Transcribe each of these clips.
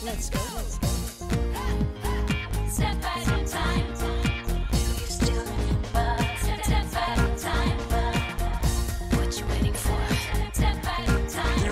Let's go. Step back in time. Do you still remember? Step back in time. What you waiting for? Step back in time.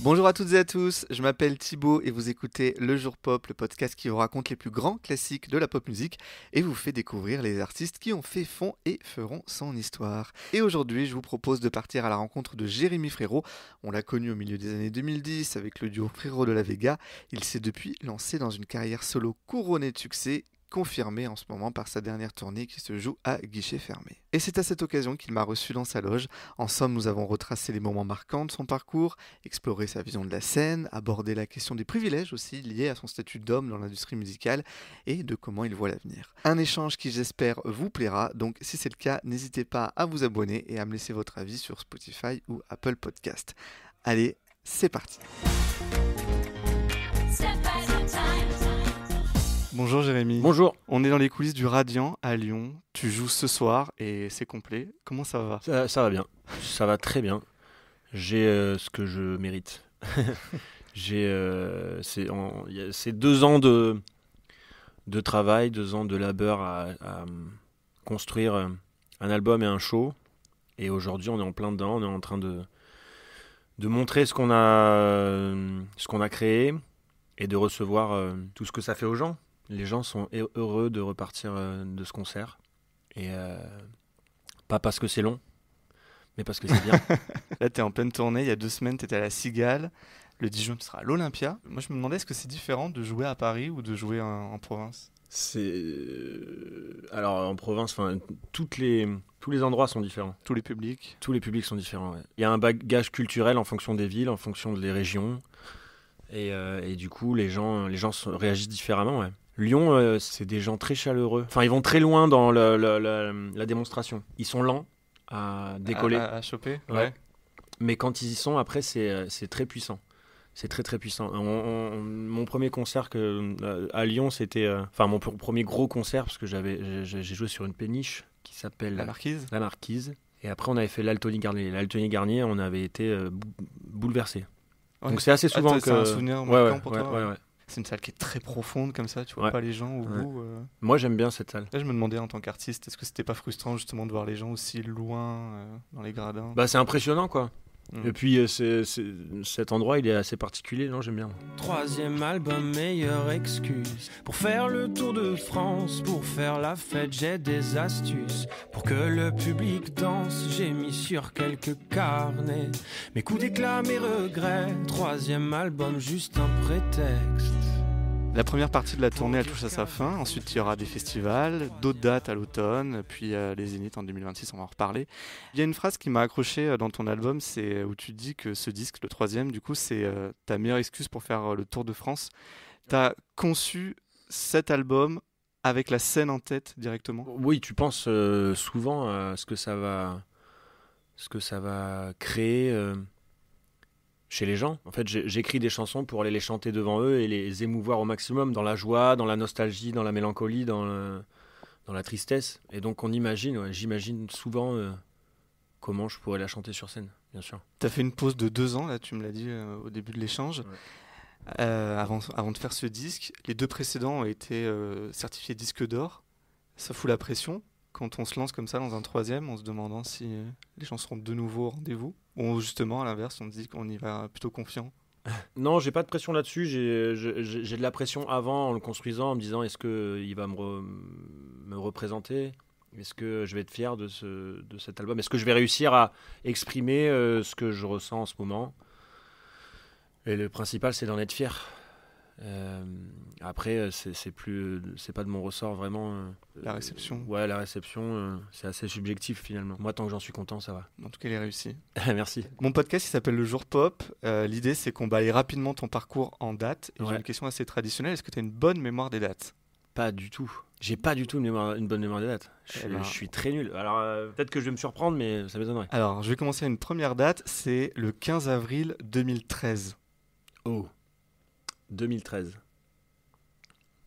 Bonjour à toutes et à tous, je m'appelle Thibaut et vous écoutez Le Jour Pop, le podcast qui vous raconte les plus grands classiques de la pop musique et vous fait découvrir les artistes qui ont fait, font et feront son histoire. Et aujourd'hui, je vous propose de partir à la rencontre de Jérémy Frérot. On l'a connu au milieu des années 2010 avec le duo Frérot de la Vega. Il s'est depuis lancé dans une carrière solo couronnée de succès, confirmé en ce moment par sa dernière tournée qui se joue à guichet fermé. Et c'est à cette occasion qu'il m'a reçu dans sa loge. En somme, nous avons retracé les moments marquants de son parcours, exploré sa vision de la scène, abordé la question des privilèges aussi liés à son statut d'homme dans l'industrie musicale et de comment il voit l'avenir. Un échange qui j'espère vous plaira, donc si c'est le cas, n'hésitez pas à vous abonner et à me laisser votre avis sur Spotify ou Apple Podcast. Allez, c'est parti. Step back in time. Bonjour Jérémy. Bonjour. On est dans les coulisses du Radiant à Lyon. Tu joues ce soir et c'est complet. Comment ça va ? Ça va bien. Ça va très bien. J'ai ce que je mérite. C'est 2 ans de travail, 2 ans de labeur à construire un album et un show. Et aujourd'hui, on est en plein dedans. On est en train de montrer ce qu'on a créé et de recevoir tout ce que ça fait aux gens. Les gens sont heureux de repartir de ce concert. Et pas parce que c'est long, mais parce que c'est bien. Là, tu es en pleine tournée. Il y a 2 semaines, tu étais à la Cigale. Le 10 juin, tu seras à l'Olympia. Moi, je me demandais, est-ce que c'est différent de jouer à Paris ou de jouer en province ? Alors, en province, tous les endroits sont différents. Tous les publics ? Tous les publics sont différents, ouais. Il y a un bagage culturel en fonction des villes, en fonction des régions. Et du coup, les gens réagissent différemment, ouais. Lyon, c'est des gens très chaleureux. Enfin, ils vont très loin dans la démonstration. Ils sont lents à décoller. À choper ? Ouais. Mais quand ils y sont, après, c'est très puissant. C'est très, très puissant. Mon premier concert à Lyon, c'était... mon premier gros concert, parce que j'ai joué sur une péniche qui s'appelle... La Marquise ? La Marquise. Et après, on avait fait l'Altony Garnier. L'Altony Garnier, on avait été bouleversés. Ouais. Donc c'est assez souvent c'est un souvenir marquant pour toi ? Ouais. C'est une salle qui est très profonde comme ça, tu vois Ouais. pas les gens au Ouais. bout. Moi, j'aime bien cette salle. Là, je me demandais en tant qu'artiste, est-ce que c'était pas frustrant justement de voir les gens aussi loin dans les gradins ? Bah, c'est impressionnant, quoi. Mm. Et puis, cet endroit, il est assez particulier. Non, j'aime bien. 3e album, meilleure excuse pour faire le tour de France, pour faire la fête, j'ai des astuces pour que le public danse. J'ai mis sur quelques carnets mes coups d'éclat, mes regrets. 3e album, juste un prétexte. La première partie de la tournée, elle touche à sa fin. Ensuite, il y aura des festivals, d'autres dates à l'automne, puis les Zéniths en 2026, on va en reparler. Il y a une phrase qui m'a accroché dans ton album, c'est où tu dis que ce disque, le 3e, du coup, c'est ta meilleure excuse pour faire le Tour de France. Tu as conçu cet album avec la scène en tête directement ? Oui, tu penses souvent à ce que ça va créer chez les gens. En fait, j'écris des chansons pour aller les chanter devant eux et les émouvoir au maximum dans la joie, dans la nostalgie, dans la mélancolie, dans la tristesse. Et donc j'imagine souvent comment je pourrais la chanter sur scène, bien sûr. Tu as fait une pause de 2 ans, là, tu me l'as dit au début de l'échange. Ouais. Avant de faire ce disque, les 2 précédents ont été certifiés disque d'or. Ça fout la pression quand on se lance comme ça dans un 3e, en se demandant si les gens seront de nouveau au rendez-vous, ou justement à l'inverse, on se dit qu'on y va plutôt confiant. Non, j'ai pas de pression là-dessus. J'ai de la pression avant en le construisant, en me disant est-ce qu'il va me représenter ? Est-ce que je vais être fier de cet album ? Est-ce que je vais réussir à exprimer ce que je ressens en ce moment ? Et le principal, c'est d'en être fier. Après, c'est pas de mon ressort vraiment. La réception. Ouais, la réception, c'est assez subjectif finalement. Moi, tant que j'en suis content, ça va. En tout cas, il est réussi. Merci. Mon podcast, il s'appelle Le Jour Pop. L'idée, c'est qu'on balaye rapidement ton parcours en dates. Et Ouais. j'ai une question assez traditionnelle. Est-ce que tu as une bonne mémoire des dates ? Pas du tout. J'ai pas du tout une bonne mémoire des dates. Je suis très nul. Alors, peut-être que je vais me surprendre, mais ça m'étonnerait. Alors, je vais commencer à une première date. C'est le 15 avril 2013. Oh, 2013.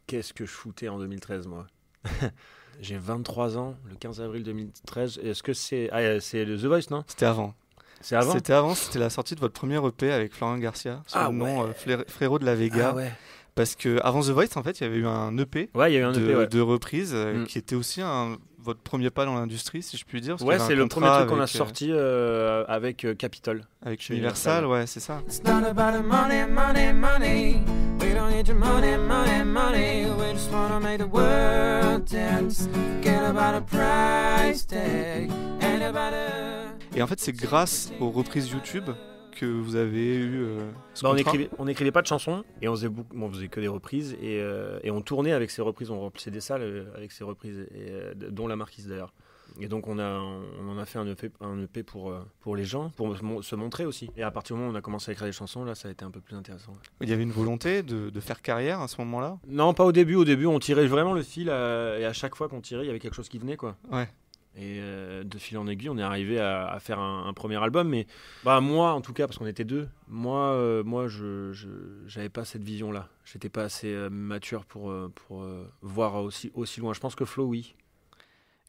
Qu'est-ce que je foutais en 2013, moi ? J'ai 23 ans, le 15 avril 2013. Est-ce que c'est... Ah, c'est le The Voice, non ? C'était avant. C'est avant. C'était avant, c'était la sortie de votre premier EP avec Florian Garcia, sous le nom Frérot de la Vega. Ah ouais. Parce que avant The Voice, en fait, il y avait eu un EP Ouais, il y a eu un EP, ouais. de reprises Mm. qui était aussi votre premier pas dans l'industrie, si je puis dire. parce Ouais, qu'il y avait c'est un le premier contrat truc qu'on a avec, sorti avec Capitol. avec chez Universal, Universal. ouais, c'est ça. It's not about the money, money, money. We don't need your money, money, money. We just wanna make the world dance. Get about a price tag. Ain't about a... Et en fait, c'est grâce aux reprises YouTube que vous avez eu ce Bah, contrat. on écrivait pas de chansons et on faisait que des reprises et on tournait avec ces reprises, on remplissait des salles avec ces reprises, dont La Marquise d'ailleurs. Et donc on en a fait un EP pour les gens, pour se montrer aussi. Et à partir du moment où on a commencé à écrire des chansons, là ça a été un peu plus intéressant. Il y avait une volonté de faire carrière à ce moment-là. Non, pas au début. Au début, on tirait vraiment le fil et à chaque fois qu'on tirait, il y avait quelque chose qui venait, quoi. Ouais. Et de fil en aiguille, on est arrivé à faire un premier album. Mais bah, moi, en tout cas, parce qu'on était deux, moi je j'avais pas cette vision-là. J'étais pas assez mature pour voir aussi loin. Je pense que Flo, oui.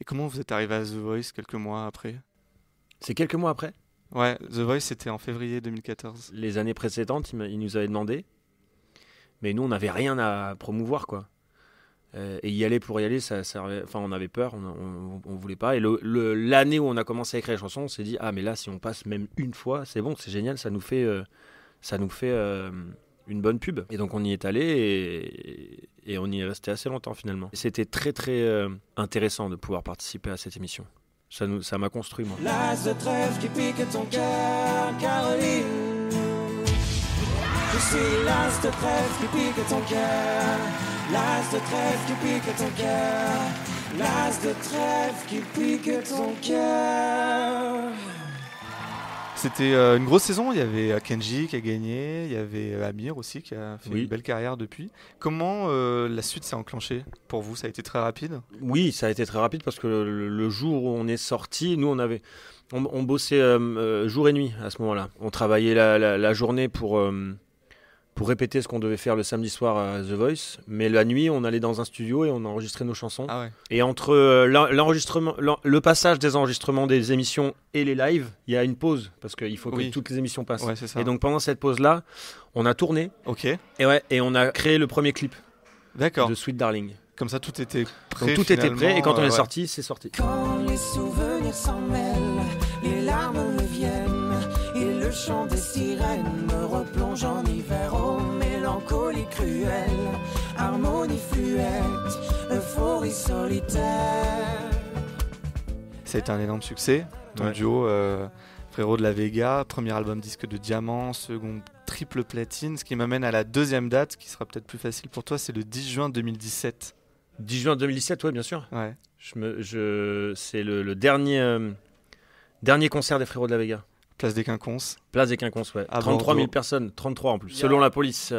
Et comment vous êtes arrivé à The Voice quelques mois après? C'est quelques mois après. Ouais, The Voice, c'était en février 2014. Les années précédentes, il nous avait demandé. Mais nous, on n'avait rien à promouvoir, quoi. Et y aller pour y aller, ça servait... Enfin, on avait peur, on voulait pas. Et l'année où on a commencé à écrire les chansons, on s'est dit, ah, mais là, si on passe même une fois, c'est bon, c'est génial, ça nous fait une bonne pub. Et donc, on y est allé et on y est resté assez longtemps, finalement. C'était très, très intéressant de pouvoir participer à cette émission. Ça m'a construit, moi. L'as de trèfle qui pique ton cœur, Caroline. Je suis l'as de trèfle qui pique ton cœur. L'as de trèfle qui pique ton cœur. L'as de trèfle qui pique ton cœur. C'était une grosse saison, il y avait Kenji qui a gagné, il y avait Amir aussi qui a fait Oui. une belle carrière depuis. Comment la suite s'est enclenchée pour vous? Ça a été très rapide? Oui, ça a été très rapide parce que le jour où on est sorti, nous on bossait jour et nuit à ce moment-là. On travaillait la journée pour répéter ce qu'on devait faire le samedi soir à The Voice, mais la nuit on allait dans un studio et on enregistrait nos chansons. Ah ouais. Et entre le passage des enregistrements des émissions et les lives, il y a une pause parce qu'il faut que Oui. toutes les émissions passent. Ouais, c'est ça. Et donc pendant cette pause-là, on a tourné Ok, et on a créé le premier clip d'accord. de Sweet Darling. Comme ça, tout était prêt. Donc tout était prêt et quand on est ouais. sorti, c'est sorti. Quand les souvenirs s'en mêlent, les larmes me viennent et le chant des sirènes me replonge en hiver. Oh, mélancolie cruelle, harmonie fluette, euphorie solitaire. Ça a été un énorme succès. Ton Ouais. duo Frérot de la Vega, premier album disque de diamant, second triple platine. Ce qui m'amène à la deuxième date, qui sera peut-être plus facile pour toi, c'est le 10 juin 2017. 10 juin 2017, oui, bien sûr. Ouais. C'est le dernier concert des Frérots de la Vega. Place des Quinconces. Place des Quinconces, ouais. À 33 000 Bordeaux. personnes, 33 en plus, selon la police,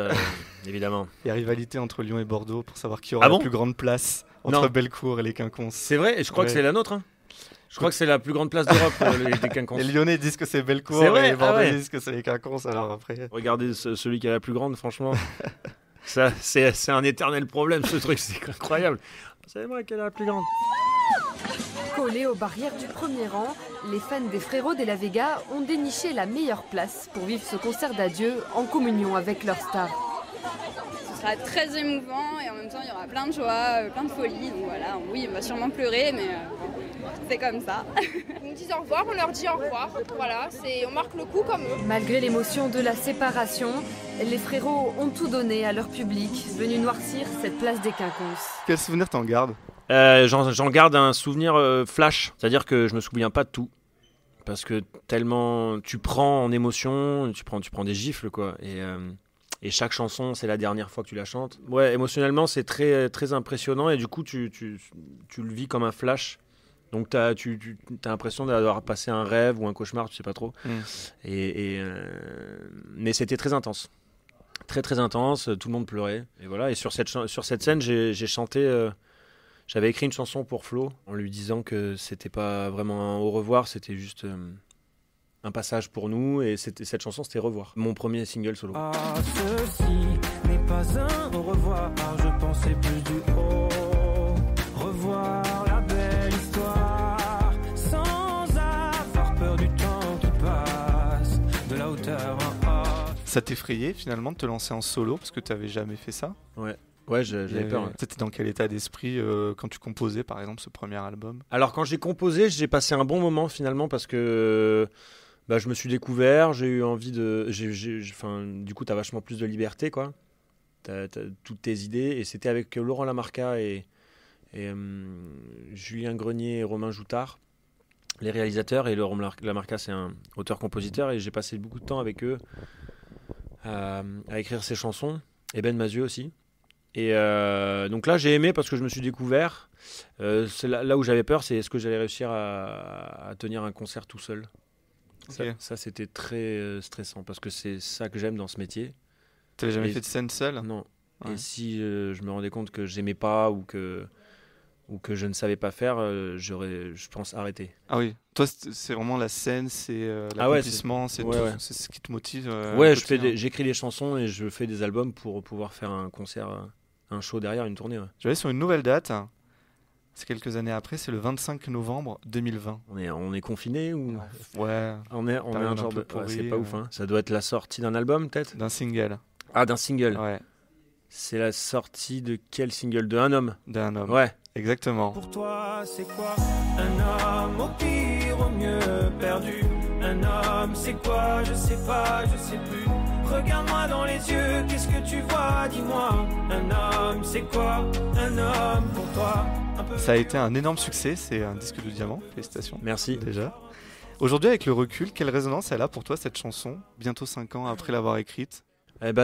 évidemment. Il y a rivalité entre Lyon et Bordeaux pour savoir qui aura Ah la bon plus grande place entre Non. Bellecour et les Quinconces. C'est vrai, et je crois que Ouais. c'est la nôtre. Hein. Je crois que c'est la plus grande place d'Europe, des Les Quinconces. Lyonnais disent que c'est Bellecour C'est vrai et les Bordelais Ah ouais. disent que c'est les Quinconces. Alors après, Regardez celui qui a la plus grande, franchement. Ça, c'est un éternel problème, ce truc, c'est incroyable. C'est moi qui ai la plus grande. Collés aux barrières du premier rang, les fans des Frérots de la Vega ont déniché la meilleure place pour vivre ce concert d'adieu en communion avec leur star. Ce sera très émouvant et en même temps il y aura plein de joie, plein de folie. Donc voilà, oui, on va sûrement pleurer, mais c'est comme ça. Ils nous disent au revoir, on leur dit au revoir. Voilà, on marque le coup comme eux. Malgré l'émotion de la séparation, les Frérots ont tout donné à leur public, venu noircir cette place des Quinconces. quel souvenir t'en gardes? J'en garde un souvenir flash, c'est-à-dire que je me souviens pas de tout. Parce que tellement tu prends en émotion, tu prends des gifles, quoi. Et chaque chanson, c'est la dernière fois que tu la chantes. Ouais, émotionnellement, c'est très, très impressionnant et du coup, tu le vis comme un flash. Donc, tu as l'impression d'avoir passé un rêve ou un cauchemar, tu sais pas trop. Mais c'était très intense. Très, très intense, tout le monde pleurait. Et voilà, et sur cette scène, j'ai chanté... J'avais écrit une chanson pour Flo en lui disant que c'était pas vraiment un au revoir, c'était juste un passage pour nous et cette chanson c'était Revoir, mon premier single solo. Ah, ceci n'est pas un au revoir, je pensais plus du haut. Revoir la belle histoire, sans avoir peur du temps qui passe. Ça t'effrayait finalement de te lancer en solo parce que tu n'avais jamais fait ça? Ouais, j'avais peur. Ouais. T'étais dans quel état d'esprit quand tu composais par exemple ce premier album? Alors quand j'ai composé, j'ai passé un bon moment finalement parce que je me suis découvert, j'ai eu envie de... du coup, tu as vachement plus de liberté, quoi. T'as toutes tes idées, et c'était avec Laurent Lamarca et Julien Grenier et Romain Joutard, les réalisateurs, et Laurent Lamarca c'est un auteur-compositeur, et j'ai passé beaucoup de temps avec eux à écrire ces chansons, et Ben Mazieux aussi. Et donc là j'ai aimé parce que je me suis découvert. C'est là où j'avais peur, c'est est-ce que j'allais réussir à tenir un concert tout seul. Okay. Ça c'était très stressant parce que c'est ça que j'aime dans ce métier. T'avais jamais fait de scène seul? Non. Ouais. Et si je me rendais compte que j'aimais pas ou que je ne savais pas faire, j'aurais, je pense, arrêté. Ah oui, toi c'est vraiment la scène, c'est l'accomplissement, c'est ce qui te motive. J'écris des chansons et je fais des albums pour pouvoir faire un concert, un show derrière, une tournée. Ouais. Je vais aller sur une nouvelle date, c'est quelques années après, c'est le 25 novembre 2020. On est confiné ou... Ouais. On est un genre de... Pourri, c'est pas ouf, hein. Ça doit être la sortie d'un album peut-être? D'un single. Ah, d'un single. Ouais. C'est la sortie de quel single? De Un homme. D'un homme. Ouais. Exactement. Pour toi, c'est quoi un homme? Au pire, au mieux perdu. Un homme, c'est quoi? Je sais pas, je sais plus. Regarde-moi dans les yeux, qu'est-ce que tu vois? Dis-moi. Un homme, c'est quoi? Un homme pour toi? Ça a été un énorme succès, c'est un disque de diamant. Félicitations. Merci. Déjà. Aujourd'hui, avec le recul, quelle résonance elle a pour toi cette chanson, bientôt 5 ans après l'avoir écrite?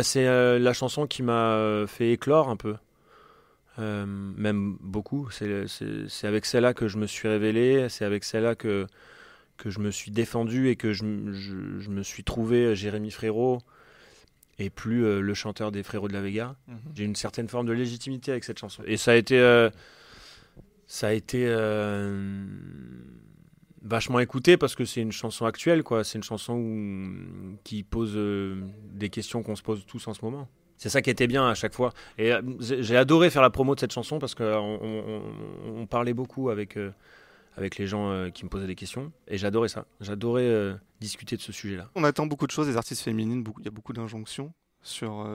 C'est la chanson qui m'a fait éclore un peu. Même beaucoup. C'est avec celle-là que je me suis révélé, c'est avec celle-là que je me suis défendu et que je me suis trouvé Jérémy Frérot et plus le chanteur des Frérots de la Vega. Mm-hmm. J'ai une certaine forme de légitimité avec cette chanson. Et ça a été vachement écouté parce que c'est une chanson actuelle, quoi. C'est une chanson qui pose des questions qu'on se pose tous en ce moment. C'est ça qui était bien à chaque fois. Et j'ai adoré faire la promo de cette chanson parce qu'on parlait beaucoup avec les gens qui me posaient des questions. Et j'adorais ça. J'adorais discuter de ce sujet-là. On attend beaucoup de choses des artistes féminines. Il y a beaucoup d'injonctions sur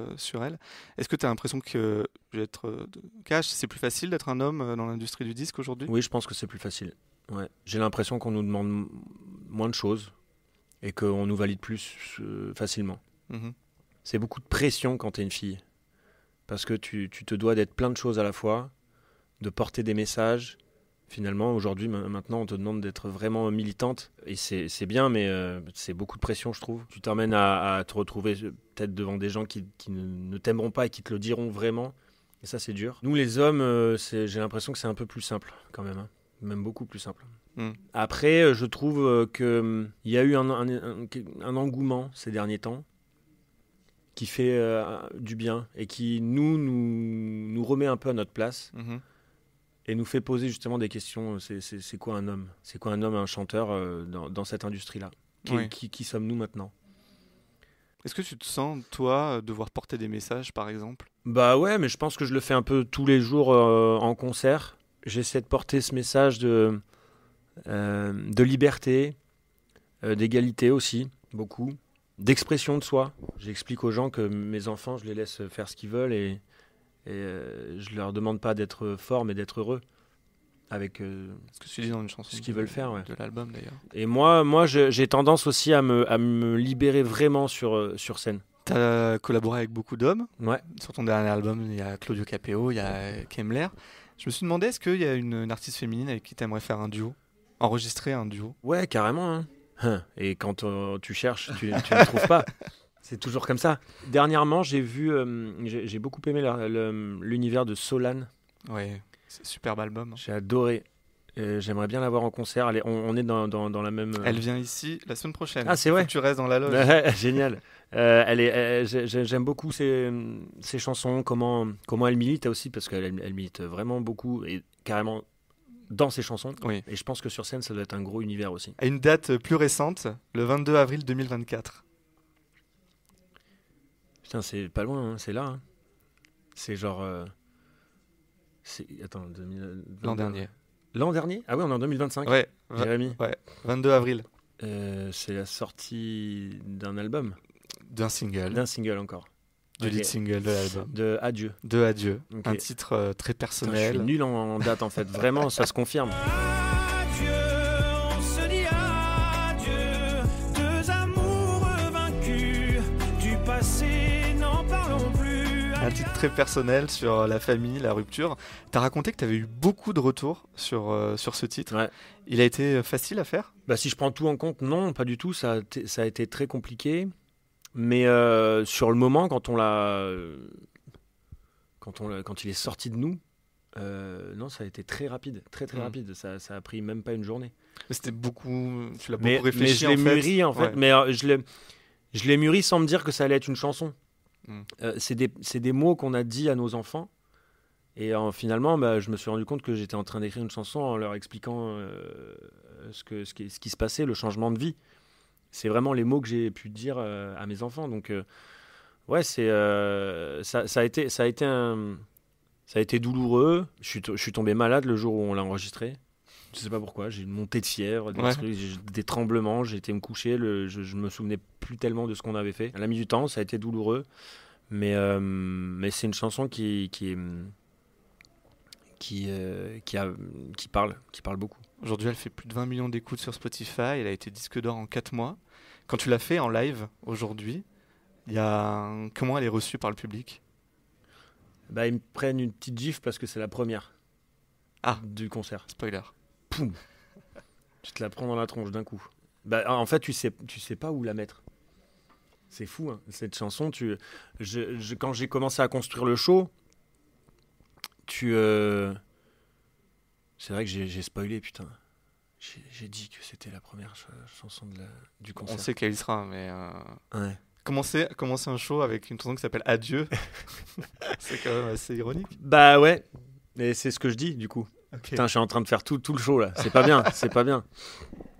elles. Est-ce que tu as l'impression que, je vais être cash, c'est plus facile d'être un homme dans l'industrie du disque aujourd'hui? Oui, je pense que c'est plus facile. Ouais. J'ai l'impression qu'on nous demande moins de choses et qu'on nous valide plus facilement. Mm-hmm. C'est beaucoup de pression quand t'es une fille. Parce que tu te dois d'être plein de choses à la fois, de porter des messages. Finalement, aujourd'hui, maintenant, on te demande d'être vraiment militante. Et c'est bien, mais c'est beaucoup de pression, je trouve. Tu t'emmènes à te retrouver peut-être devant des gens qui ne t'aimeront pas et qui te le diront vraiment. Et ça, c'est dur. Nous, les hommes, j'ai l'impression que c'est un peu plus simple, quand même. Hein. Même beaucoup plus simple. Après, je trouve qu'il y a eu un engouement ces derniers temps qui fait du bien et qui nous remet un peu à notre place et nous fait poser justement des questions. C'est quoi un homme? C'est quoi un homme, un chanteur dans cette industrie-là? Qui sommes-nous maintenant? Est-ce que tu te sens, toi, devoir porter des messages, par exemple? Bah ouais, mais je pense que je le fais un peu tous les jours en concert. J'essaie de porter ce message de liberté, d'égalité aussi, beaucoup, d'expression de soi. J'explique aux gens que mes enfants, je les laisse faire ce qu'ils veulent et je leur demande pas d'être forts, mais d'être heureux avec ce que tu dis dans une chanson, ce qu'ils veulent faire, ouais. De l'album d'ailleurs. Et moi j'ai tendance aussi à me libérer vraiment sur scène. Tu as collaboré avec beaucoup d'hommes. Ouais. Sur ton dernier album, il y a Claudio Capéo, il y a Kemmler. Je me suis demandé, est-ce qu'il y a une artiste féminine avec qui tu aimerais faire un duo? Enregistrer un duo? Ouais, carrément. Hein. Et quand tu cherches, tu ne le trouves pas. C'est toujours comme ça. Dernièrement, j'ai beaucoup aimé l'univers de Solane. Ouais, c'est un superbe album. J'ai adoré. J'aimerais bien la voir en concert. On est dans la même... Elle vient ici la semaine prochaine. Ah, c'est vrai. Tu restes dans la loge. Génial. J'aime beaucoup ses chansons, comment elle milite aussi, parce qu'elle milite vraiment beaucoup et carrément dans ses chansons. Oui. Et je pense que sur scène, ça doit être un gros univers aussi. À une date plus récente, le 22 avril 2024. Putain, c'est pas loin, hein, c'est là. Hein. C'est genre... Attends, l'an dernier. L'an dernier? Ah oui, on est en 2025. Ouais. Jérémy. Ouais, 22 avril. C'est la sortie d'un album. D'un single, encore. du Ok. lead single de l'album. De Adieu. De Adieu, Ok. un titre très Putain, je suis personnel. nul en date en fait. Vraiment, ça se confirme. Adieu, on se dit adieu, deux amoureux vaincus, du passé n'en parlons plus. Un titre très personnel sur la famille, la rupture. T'as raconté que t'avais eu beaucoup de retours sur ce titre. Ouais. Il a été facile à faire? Bah, si je prends tout en compte, non, pas du tout. Ça a été très compliqué. Mais sur le moment, quand il est sorti de nous, non, ça a été très rapide, très rapide. Ça a pris même pas une journée. Mais c'était beaucoup. Tu l'as Mais beaucoup réfléchi je l'ai en fait. mûri en fait. Ouais. Mais je l'ai mûri sans me dire que ça allait être une chanson. Mm. C'est des mots qu'on a dit à nos enfants. Et finalement, bah, je me suis rendu compte que j'étais en train d'écrire une chanson en leur expliquant ce qui se passait, le changement de vie. C'est vraiment les mots que j'ai pu dire à mes enfants. Donc, ouais, ça a été douloureux. Je suis tombé malade le jour où on l'a enregistré. Je sais pas pourquoi. J'ai une montée de fièvre, Ouais. des tremblements. J'ai été me coucher. Je me souvenais plus tellement de ce qu'on avait fait. Elle a mis du temps. Ça a été douloureux. Mais c'est une chanson qui parle beaucoup. Aujourd'hui, elle fait plus de 20 millions d'écoutes sur Spotify. Elle a été disque d'or en 4 mois. Quand tu l'as fait en live aujourd'hui, comment elle est reçue par le public? Bah, ils me prennent une petite gifle parce que c'est la première du concert. Spoiler. Poum. Tu te la prends dans la tronche d'un coup. Bah, en fait, tu sais pas où la mettre. C'est fou, hein. Cette chanson. Quand j'ai commencé à construire le show, c'est vrai que j'ai spoilé, putain. J'ai dit que c'était la première chanson du concert. On sait qu'elle y sera, mais Ouais. commencer un show avec une chanson qui s'appelle Adieu, c'est quand même assez ironique. Bah ouais. Et c'est ce que je dis, du coup. Ok. Putain, je suis en train de faire tout le show là. C'est pas bien, c'est pas bien.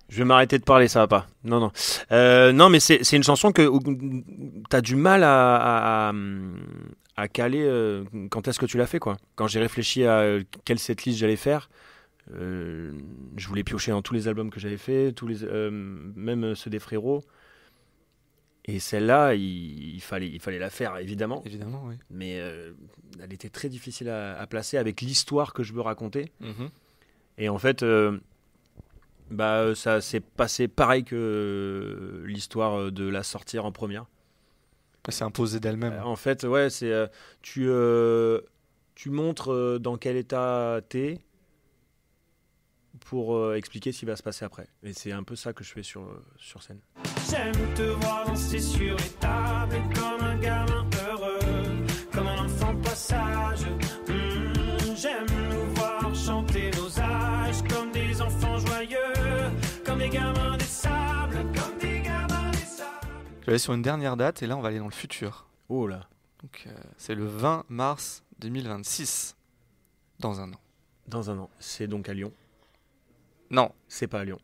Je vais m'arrêter de parler, ça va pas. Non. Non, mais c'est une chanson que t'as du mal à caler quand est-ce que tu l'as fait, quoi. Quand j'ai réfléchi à quelle setlist j'allais faire, je voulais piocher dans tous les albums que j'avais fait, même ceux des frérots. Et celle-là, il fallait la faire, évidemment. Évidemment, oui. Mais elle était très difficile à placer avec l'histoire que je veux raconter. Et en fait, ça s'est passé pareil que l'histoire de la sortir en première. Elle s'est imposée d'elle-même. En fait, ouais, c'est tu montres dans quel état t'es pour expliquer ce qui va se passer après. Et c'est un peu ça que je fais sur scène. J'aime te voir danser sur les tables comme un gamin heureux, comme un enfant de passage. J'aime nous voir chanter nos âges comme des enfants joyeux, comme des gamins des sables, comme des gamins des sables. Je vais aller sur une dernière date et là on va aller dans le futur. Oh là. Donc c'est le 20 mars 2026, dans un an. Dans un an. C'est donc à Lyon. Non, C'est pas à Lyon.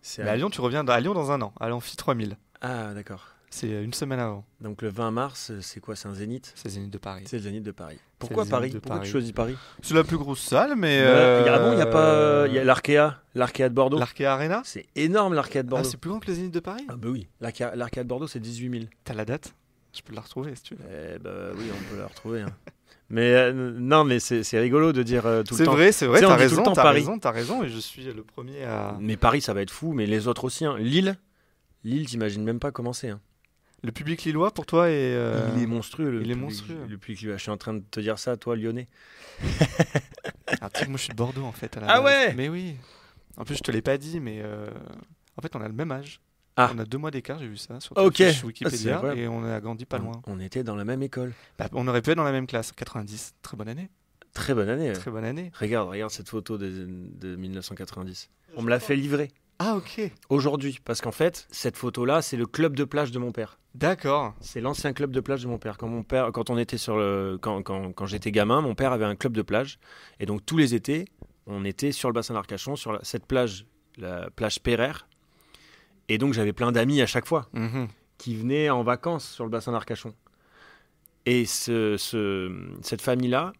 C'est mais à Lyon tu reviens à Lyon dans un an, à l'Amphi 3000. Ah, d'accord. C'est une semaine avant. Donc le 20 mars, c'est quoi? C'est un zénith? C'est Zénith de Paris. C'est le Zénith de Paris. le Pourquoi Zénith Paris? de Pourquoi Paris. tu choisis Paris? C'est la plus grosse salle, mais... Ah bon, il n'y a pas... Il y a l'Arkea de Bordeaux. L'Arkea Arena. C'est énorme, l'Arkea de Ah, Bordeaux. c'est plus grand que le Zénith de Paris. Ah bah oui, l'Arkea de Bordeaux, c'est 18 000. T'as la date? Je peux la retrouver si tu veux. Eh bah oui, on peut la retrouver. Hein. Mais non, mais c'est rigolo de dire tout le temps. C'est vrai, Tu sais, on t'as dit tout le raison, temps Paris. t'as raison, et je suis le premier à... Mais Paris, ça va être fou, mais les autres aussi. Hein. Lille, t'imagines même pas comment c'est. Hein. Le public lillois, pour toi, est... Il est monstrueux. il est public- monstrueux. Le public lillois. Je suis en train de te dire ça, toi, Lyonnais. Ah, tu sais que moi, je suis de Bordeaux, en fait, à la Ah base. ouais. Mais oui. En plus, je te l'ai pas dit, mais... En fait, on a le même âge. Ah. On a 2 mois d'écart, j'ai vu ça sur Ok. ta fiche Ah, c'est Wikipédia, incroyable. et on a grandi pas loin. On était dans la même école. Bah, on aurait pu être dans la même classe, 90. Très bonne année. Très bonne année. Ouais. Très bonne année. Regarde cette photo de 1990. On me l'a fait livrer Ah, ok. aujourd'hui. Parce qu'en fait, cette photo-là, c'est le club de plage de mon père. D'accord. C'est l'ancien club de plage de mon père. Quand on était quand j'étais gamin, mon père avait un club de plage. Et donc, tous les étés, on était sur le bassin d'Arcachon, sur cette plage, la plage Pereire. Et donc, j'avais plein d'amis à chaque fois Mhm. qui venaient en vacances sur le bassin d'Arcachon. Et cette famille-là,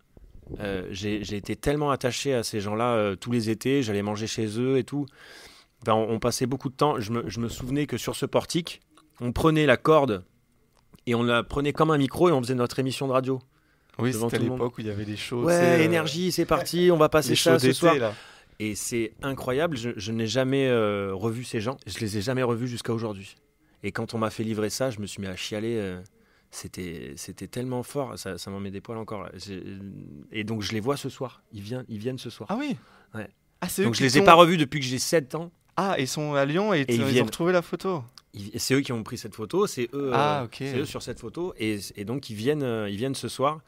j'ai été tellement attaché à ces gens-là tous les étés. J'allais manger chez eux et tout. Enfin, on passait beaucoup de temps. Je me souvenais que sur ce portique, on prenait la corde Et on la prenait comme un micro et on faisait notre émission de radio. Oui, devant c'était à tout le monde. l'époque où il y avait des shows. Ouais, énergie, c'est parti, on va passer les ça shows ce d'été, soir. là. Et c'est incroyable, je n'ai jamais revu ces gens, je les ai jamais revus jusqu'à aujourd'hui. Et quand on m'a fait livrer ça, je me suis mis à chialer. C'était tellement fort, ça m'en met des poils encore. Là. Et donc je les vois ce soir, ils viennent ce soir. Ah oui. Ouais. Ah, c'est eux Donc je qui les ai t'ont- pas revus depuis que j'ai 7 ans. Ah, ils sont à Lyon et, ils ils ont viennent. retrouvé la photo. C'est eux qui ont pris cette photo, c'est eux, Ah, ok. c'est eux sur cette photo. Et donc ils viennent ce soir.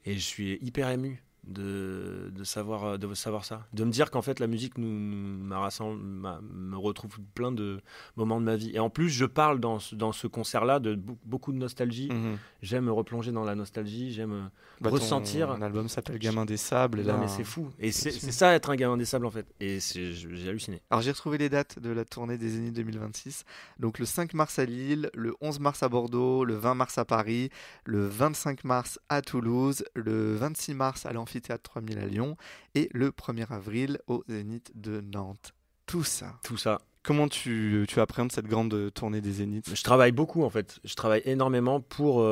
Et je suis hyper ému de savoir ça. De me dire qu'en fait la musique me retrouve plein de moments de ma vie. Et en plus je parle dans ce concert-là de beaucoup de nostalgie. Mhm. J'aime me replonger dans la nostalgie, j'aime Bah, ressentir. Ton album s'appelle Gamin des Sables. Et Non là, mais c'est fou. Et c'est ça être un gamin des sables en fait. Et j'ai halluciné. Alors j'ai retrouvé les dates de la tournée des Zéniths 2026. Donc le 5 mars à Lille, le 11 mars à Bordeaux, le 20 mars à Paris, le 25 mars à Toulouse, le 26 mars à l'Amphithéâtre 3000 à Lyon et le 1er avril au Zénith de Nantes. Tout ça. Tout ça. Comment tu appréhendes cette grande tournée des Zéniths? Je travaille beaucoup en fait. Je travaille énormément pour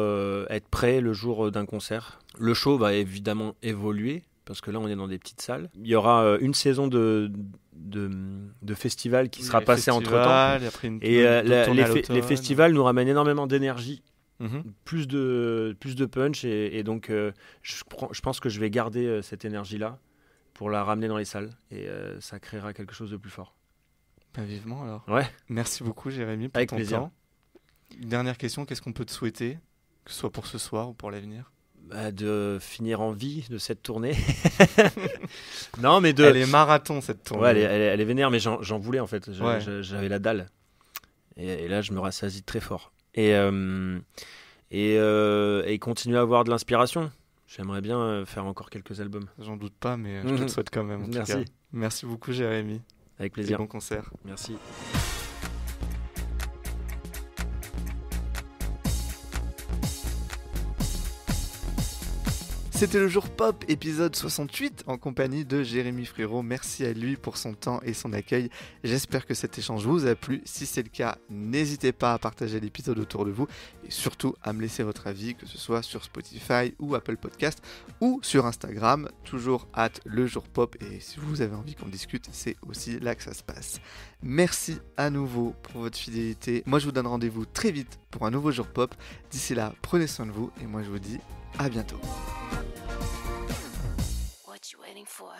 être prêt le jour d'un concert. Le show va évidemment évoluer parce que là on est dans des petites salles. Il y aura une saison de festival qui sera passée entre temps. Et les festivals nous ramènent énormément d'énergie, plus de punch et donc je pense que je vais garder cette énergie-là pour la ramener dans les salles et ça créera quelque chose de plus fort. Bah, vivement alors. Ouais. Merci beaucoup Jérémy pour Avec ton plaisir. temps. Dernière question, qu'est-ce qu'on peut te souhaiter, que ce soit pour ce soir ou pour l'avenir? De finir en vie de cette tournée. Non mais Elle est marathon cette tournée. Ouais, elle est vénère, mais j'en voulais en fait. Ouais. J'avais la dalle. Et là, je me rassasie très fort. Et continuer à avoir de l'inspiration. J'aimerais bien faire encore quelques albums. J'en doute pas, mais je te le souhaite quand même. En Merci. tout cas. Merci beaucoup Jérémy. Avec Et plaisir. bon concert. Merci. C'était le jour pop, épisode 68, en compagnie de Jérémy Frérot. Merci à lui pour son temps et son accueil. J'espère que cet échange vous a plu. Si c'est le cas, n'hésitez pas à partager l'épisode autour de vous et surtout à me laisser votre avis, que ce soit sur Spotify ou Apple Podcast ou sur Instagram, toujours @lejourpop. Et si vous avez envie qu'on discute, c'est aussi là que ça se passe. Merci à nouveau pour votre fidélité. Moi, je vous donne rendez-vous très vite pour un nouveau jour pop. D'ici là, prenez soin de vous et moi, je vous dis à bientôt. What you waiting for?